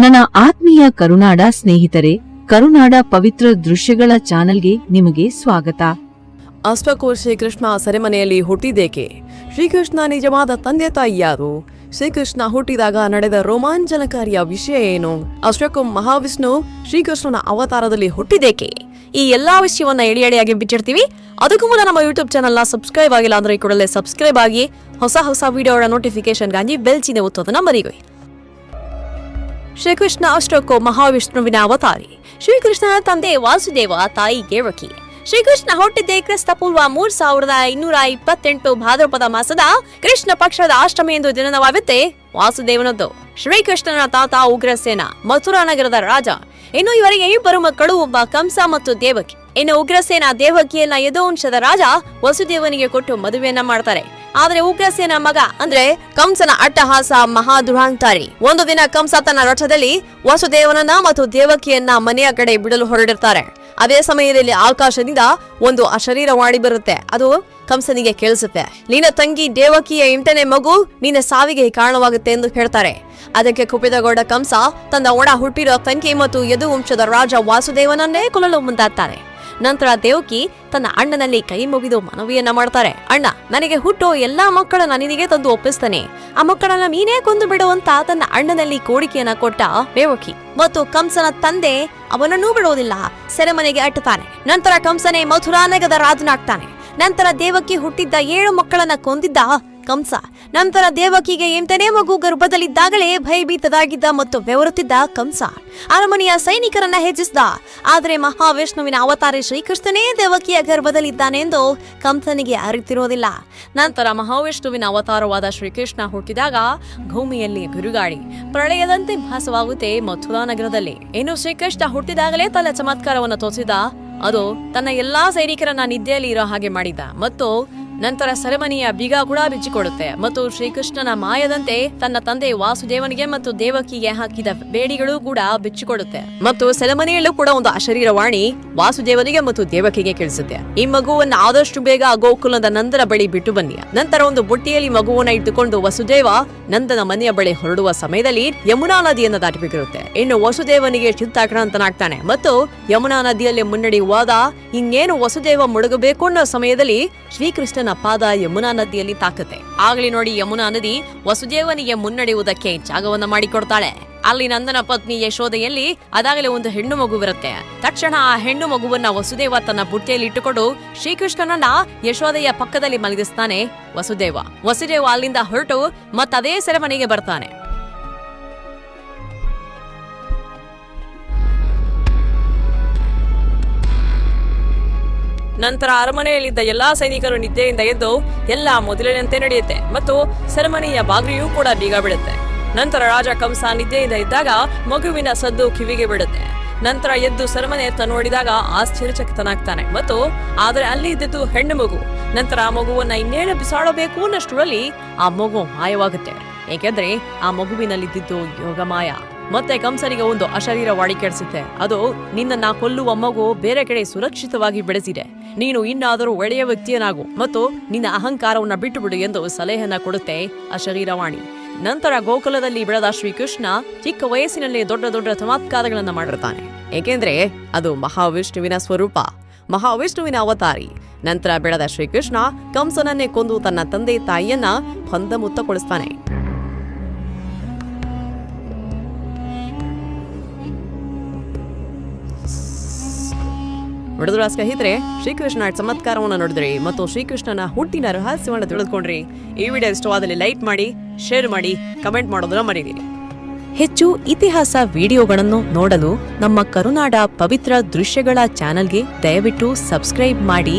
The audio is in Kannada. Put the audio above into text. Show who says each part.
Speaker 1: ನನ್ನ ಆತ್ಮೀಯ ಕರುನಾಡ ಸ್ನೇಹಿತರೆ, ಕರುನಾಡ ಪವಿತ್ರ ದೃಶ್ಯಗಳ ಚಾನೆಲ್ಗೆ ನಿಮಗೆ ಸ್ವಾಗತ.
Speaker 2: ಅಷ್ಟಕ್ಕೂ ಶ್ರೀಕೃಷ್ಣ ಸೆರೆಮನೆಯಲ್ಲಿ ಹುಟ್ಟಿದ್ದೇಕೆ? ಶ್ರೀಕೃಷ್ಣ ನಿಜವಾದ ತಂದೆ ತಾಯಿ ಯಾರು? ಶ್ರೀಕೃಷ್ಣ ಹುಟ್ಟಿದಾಗ ನಡೆದ ರೋಮಾಂಚನಕಾರಿಯ ವಿಷಯ ಏನು? ಅಷ್ಟಕ್ಕೂ ಮಹಾವಿಷ್ಣು ಶ್ರೀಕೃಷ್ಣನ ಅವತಾರದಲ್ಲಿ ಹುಟ್ಟಿದ್ದೇಕೆ? ಈ ಎಲ್ಲಾ ವಿಷಯವನ್ನ ಎಳೆಯಾಗಿ ಬಿಟ್ಟಿರ್ತೀವಿ. ಅದಕ್ಕೂ ಮುನ್ನ ನಮ್ಮ ಯೂಟ್ಯೂಬ್ ಚಾನೆಲ್ನ ಸಬ್ಸ್ಕ್ರೈಬ್ ಆಗಿಲ್ಲ ಅಂದ್ರೆ ಕೂಡಲೇ ಸಬ್ಸ್ಕ್ರೈಬ್ ಆಗಿ ಹೊಸ ವಿಡಿಯೋಗಳ ನೋಟಿಫಿಕೇಶನ್ಗಾಗಿ ಬೆಲ್ ಚಿಹ್ನೆ ಒತ್ತೋದನ್ನ ಮರಿಬೇಡಿ. ಶ್ರೀಕೃಷ್ಣ ಅಷ್ಟಕ್ಕೂ ಮಹಾವಿಷ್ಣುವಿನ ಅವತಾರಿ. ಶ್ರೀಕೃಷ್ಣನ ತಂದೆ ವಾಸುದೇವ, ತಾಯಿ ದೇವಕಿ. ಶ್ರೀಕೃಷ್ಣ ಹುಟ್ಟಿದ್ದೇ ಕ್ರಿಸ್ತ ಪೂರ್ವ 3228 ಭಾದ್ರಪದ ಮಾಸದ ಕೃಷ್ಣ ಪಕ್ಷದ ಅಷ್ಟಮಿ ಎಂದು ದಿನವಾಗುತ್ತೆ ವಾಸುದೇವನದ್ದು. ಶ್ರೀಕೃಷ್ಣನ ತಾತ ಉಗ್ರಸೇನ, ಮಥುರಾ ನಗರದ ರಾಜ. ಇನ್ನು ಇವರಿಗೆ ಇಬ್ಬರು ಮಕ್ಕಳು, ಒಬ್ಬ ಕಂಸ ಮತ್ತು ದೇವಕಿ. ಇನ್ನು ಉಗ್ರಸೇನ ದೇವಕಿಯನ್ನ ಯದುವಂಶದ ರಾಜ ವಸುದೇವನಿಗೆ ಕೊಟ್ಟು ಮದುವೆಯನ್ನ ಮಾಡ್ತಾರೆ. ಆದ್ರೆ ಉಗ್ರಸೇನ ಮಗ ಅಂದ್ರೆ ಕಂಸನ ಅಟ್ಟಹಾಸ ಮಹಾದುರಾಂತಾರಿ. ಒಂದು ದಿನ ಕಂಸ ತನ್ನ ರಥದಲ್ಲಿ ವಸುದೇವನನ್ನ ಮತ್ತು ದೇವಕಿಯನ್ನ ಮನೆಯ ಕಡೆ ಬಿಡಲು ಹೊರಡಿರ್ತಾರೆ. ಅದೇ ಸಮಯದಲ್ಲಿ ಆಕಾಶದಿಂದ ಒಂದು ಅಶರೀರವಾಣಿ ಬರುತ್ತೆ. ಅದು ಕಂಸನಿಗೆ ಕೇಳಿಸುತ್ತೆ. ನಿನ್ನ ತಂಗಿ ದೇವಕಿಯ 8ನೇ ಮಗು ನಿನ್ನ ಸಾವಿಗೆ ಕಾರಣವಾಗುತ್ತೆ ಎಂದು ಹೇಳ್ತಾರೆ. ಅದಕ್ಕೆ ಕುಪಿತಗೊಂಡ ಕಂಸ ತನ್ನ ಒಡ ಹುಟ್ಟಿರೋ ತಂಗಿ ಮತ್ತು ಯದುವಂಶದ ರಾಜ ವಾಸುದೇವನನ್ನೇ ಕೊಲ್ಲಲು ಮುಂದಾಗ್ತಾರೆ. ನಂತರ ದೇವಕಿ ತನ್ನ ಅಣ್ಣನಲ್ಲಿ ಕೈ ಮುಗಿದು ಮನವಿಯನ್ನ ಮಾಡ್ತಾರೆ. ಅಣ್ಣ, ನನಗೆ ಹುಟ್ಟೋ ಎಲ್ಲಾ ಮಕ್ಕಳನ್ನ ನಿನಗೆ ತಂದು ಒಪ್ಪಿಸ್ತಾನೆ. ಆ ಮಕ್ಕಳನ್ನ ನೀನೇ ಕೊಂದು ಬಿಡು ಅಂತ ತನ್ನ ಅಣ್ಣನಲ್ಲಿ ಕೋರಿಕೆಯನ್ನ ಕೊಟ್ಟ ದೇವಕಿ. ಮತ್ತು ಕಂಸನ ತಂದೆ ಅವನನ್ನೂ ಬಿಡುವುದಿಲ್ಲ, ಸೆರೆಮನೆಗೆ ಅಟ್ಟುತ್ತಾನೆ. ನಂತರ ಕಂಸನೇ ಮಥುರಾ ನಗರದ ರಾಜನಾಗ್ತಾನೆ. ನಂತರ ದೇವಕಿ ಹುಟ್ಟಿದ್ದ 7 ಮಕ್ಕಳನ್ನ ಕೊಂದಿದ್ದ ಕಂಸ. ನಂತರ ದೇವಕಿಗೆ 8ನೇ ಮಗು ಗರ್ಭದಲ್ಲಿದ್ದಾಗಲೇ ಭಯಭೀತರಾಗಿದ್ದ ಮತ್ತು ಬೆವರುತ್ತಿದ್ದ ಕಂಸ ಅರಮನೆಯ ಸೈನಿಕರನ್ನ ಹೆಚ್ಚಿಸಿದ. ಆದರೆ ಮಹಾವಿಷ್ಣುವಿನ ಅವತಾರಿ ಶ್ರೀಕೃಷ್ಣನೇ ದೇವಕಿಯ ಗರ್ಭದಲ್ಲಿದ್ದಾನೆ ಎಂದು ಕಂಸನಿಗೆ ಅರಿತಿರೋದಿಲ್ಲ. ನಂತರ ಮಹಾವಿಷ್ಣುವಿನ ಅವತಾರವಾದ ಶ್ರೀಕೃಷ್ಣ ಹುಟ್ಟಿದಾಗ ಭೂಮಿಯಲ್ಲಿ ಬಿರುಗಾಳಿ ಪ್ರಳಯದಂತೆ ಭಾಸವಾಗುತ್ತೆ ಮಥುರಾ ನಗರದಲ್ಲಿ. ಇನ್ನು ಶ್ರೀಕೃಷ್ಣ ಹುಟ್ಟಿದಾಗಲೇ ತನ್ನ ಚಮತ್ಕಾರವನ್ನು ತೋರಿಸಿದ. ಅದು ತನ್ನ ಎಲ್ಲಾ ಸೈನಿಕರನ್ನ ನಿದ್ದೆಯಲ್ಲಿ ಇರೋ ಹಾಗೆ ಮಾಡಿದ. ಮತ್ತು ನಂತರ ಸೆರೆಮನೆಯ ಬೀಗ ಕೂಡ ಬಿಚ್ಚಿಕೊಡುತ್ತೆ. ಮತ್ತು ಶ್ರೀಕೃಷ್ಣನ ಮಾಯದಂತೆ ತನ್ನ ತಂದೆ ವಾಸುದೇವನಿಗೆ ಮತ್ತು ದೇವಕಿಗೆ ಹಾಕಿದ ಬೇಡಿಗಳು ಕೂಡ ಬಿಚ್ಚಿಕೊಡುತ್ತೆ. ಮತ್ತು ಸೆರೆಮನೆಯಲ್ಲೂ ಕೂಡ ಒಂದು ಅಶರೀರವಾಣಿ ವಾಸುದೇವನಿಗೆ ಮತ್ತು ದೇವಕಿಗೆ ಕೇಳಿಸುತ್ತೆ. ಈ ಮಗುವನ್ನ ಆದಷ್ಟು ಬೇಗ ಗೋಕುಲದ ನಂದನ ಬಳಿ ಬಿಟ್ಟು ಬನ್ನಿ. ನಂತರ ಒಂದು ಬುಟ್ಟಿಯಲ್ಲಿ ಮಗುವನ್ನ ಇಟ್ಟುಕೊಂಡು ವಸುದೇವ ನಂದನ ಮನೆಯ ಬಳಿ ಹೊರಡುವ ಸಮಯದಲ್ಲಿ ಯಮುನಾ ನದಿಯನ್ನು ದಾಟಬೇಕಿರುತ್ತೆ. ಇನ್ನು ವಸುದೇವನಿಗೆ ಚಿತ್ತಾಕ್ರಾಂತನಾಗ್ತಾನೆ ಮತ್ತು ಯಮುನಾ ನದಿಯಲ್ಲಿ ಮುನ್ನಡೆಯುವಾಗ ಇನ್ನೇನು ವಸುದೇವ ಮುಳುಗಬೇಕು ಅನ್ನೋ ಸಮಯದಲ್ಲಿ ಶ್ರೀಕೃಷ್ಣನ ಪಾದ ಯಮುನಾ ನದಿಯಲ್ಲಿ ತಾಕುತ್ತೆ. ಆಗಲಿ ನೋಡಿ, ಯಮುನಾ ನದಿ ವಸುದೇವನಿಗೆ ಮುನ್ನಡೆಯುವುದಕ್ಕೆ ಜಾಗವನ್ನ ಮಾಡಿಕೊಡ್ತಾಳೆ. ಅಲ್ಲಿ ನಂದನ ಪತ್ನಿ ಯಶೋದೆಯಲ್ಲಿ ಅದಾಗಲೇ ಒಂದು ಹೆಣ್ಣು ಮಗುವಿರುತ್ತೆ. ತಕ್ಷಣ ಆ ಹೆಣ್ಣು ಮಗುವನ್ನ ವಸುದೇವ ತನ್ನ ಬುಟ್ಟಿಯಲ್ಲಿ ಇಟ್ಟುಕೊಂಡು ಶ್ರೀಕೃಷ್ಣನನ್ನ ಯಶೋದೆಯ ಪಕ್ಕದಲ್ಲಿ ಮಲಗಿಸ್ತಾನೆ ವಸುದೇವ ಅಲ್ಲಿಂದ ಹೊರಟು ಮತ್ತದೇ ಸೆರೆಮನೆಗೆ ಬರ್ತಾನೆ. ನಂತರ ಅರಮನೆಯಲ್ಲಿದ್ದ ಎಲ್ಲಾ ಸೈನಿಕರು ನಿದ್ದೆಯಿಂದ ಎದ್ದು ಎಲ್ಲಾ ಮೊದಲಿನಂತೆ ನಡೆಯುತ್ತೆ ಮತ್ತು ಸೆರೆಮನೆಯ ಬಾಗಿಲಿಯೂ ಕೂಡ ಬೀಗ ಬಿಡುತ್ತೆ. ನಂತರ ರಾಜ ಕಂಸ ನಿದ್ದೆಯಿಂದ ಇದ್ದಾಗ ಮಗುವಿನ ಸದ್ದು ಕಿವಿಗೆ ಬಿಡುತ್ತೆ. ನಂತರ ಎದ್ದು ಸೆರೆಮನೆ ನೋಡಿದಾಗ ಆಶ್ಚರ್ಯಚಕಿತನಾಗ್ತಾನೆ. ಮತ್ತು ಆದ್ರೆ ಅಲ್ಲಿ ಇದ್ದದ್ದು ಹೆಣ್ಣು ಮಗು. ನಂತರ ಆ ಮಗುವನ್ನ ಇನ್ನೇನು ಬಿಸಾಡಬೇಕು ಅನ್ನಷ್ಟರಲ್ಲಿ ಆ ಮಗು ಮಾಯವಾಗುತ್ತೆ. ಏಕೆಂದ್ರೆ ಆ ಮಗುವಿನಲ್ಲಿದ್ದು ಯೋಗಮಾಯ. ಮತ್ತೆ ಕಂಸನಿಗೆ ಒಂದು ಅಶರೀರವಾಣಿ ಕೇಳಿಸುತ್ತೆ. ಅದು ನಿನ್ನನ್ನ ಕೊಲ್ಲುವ ಮಗು ಬೇರೆ ಕಡೆ ಸುರಕ್ಷಿತವಾಗಿ ಬೆಳೆಸಿದೆ. ನೀನು ಇನ್ನಾದರೂ ಒಳ್ಳೆಯ ವ್ಯಕ್ತಿಯನಾಗು ಮತ್ತು ನಿನ್ನ ಅಹಂಕಾರವನ್ನ ಬಿಟ್ಟು ಬಿಡು ಎಂದು ಸಲಹೆಯನ್ನ ಕೊಡುತ್ತೆ ಅಶರೀರವಾಣಿ. ನಂತರ ಗೋಕುಲದಲ್ಲಿ ಬೆಳೆದ ಶ್ರೀಕೃಷ್ಣ ಚಿಕ್ಕ ವಯಸ್ಸಿನಲ್ಲಿ ದೊಡ್ಡ ಚಮತ್ಕಾರಗಳನ್ನ ಮಾಡಿರ್ತಾನೆ. ಏಕೆಂದ್ರೆ ಅದು ಮಹಾವಿಷ್ಣುವಿನ ಸ್ವರೂಪ, ಮಹಾವಿಷ್ಣುವಿನ ಅವತಾರಿ. ನಂತರ ಬೆಳೆದ ಶ್ರೀಕೃಷ್ಣ ಕಂಸನನ್ನೇ ಕೊಂದು ತನ್ನ ತಂದೆ ತಾಯಿಯನ್ನ ಹೊಂದಮುತ್ತಗೊಳಿಸ್ತಾನೆ. ನೋಡಿದ್ರ ಸ್ನೇಹಿತರೆ, ಶ್ರೀಕೃಷ್ಣ ಚಮತ್ಕಾರವನ್ನು ನೋಡಿದ್ರಿ ಮತ್ತು ಶ್ರೀಕೃಷ್ಣನ ಹುಟ್ಟಿನ ರಹಸ್ಯವನ್ನು ತಿಳಿದುಕೊಂಡ್ರಿ. ಈ ವಿಡಿಯೋ ಇಷ್ಟವಾದಲ್ಲಿ ಲೈಕ್ ಮಾಡಿ, ಶೇರ್ ಮಾಡಿ, ಕಮೆಂಟ್ ಮಾಡೋದನ್ನ ಮರೆಯದಿರಿ. ಹೆಚ್ಚು ಇತಿಹಾಸ ವಿಡಿಯೋಗಳನ್ನು ನೋಡಲು ನಮ್ಮ ಕರುನಾಡ ಪವಿತ್ರ ದೃಶ್ಯಗಳ ಚಾನೆಲ್ಗೆ ದಯವಿಟ್ಟು ಸಬ್ಸ್ಕ್ರೈಬ್ ಮಾಡಿ.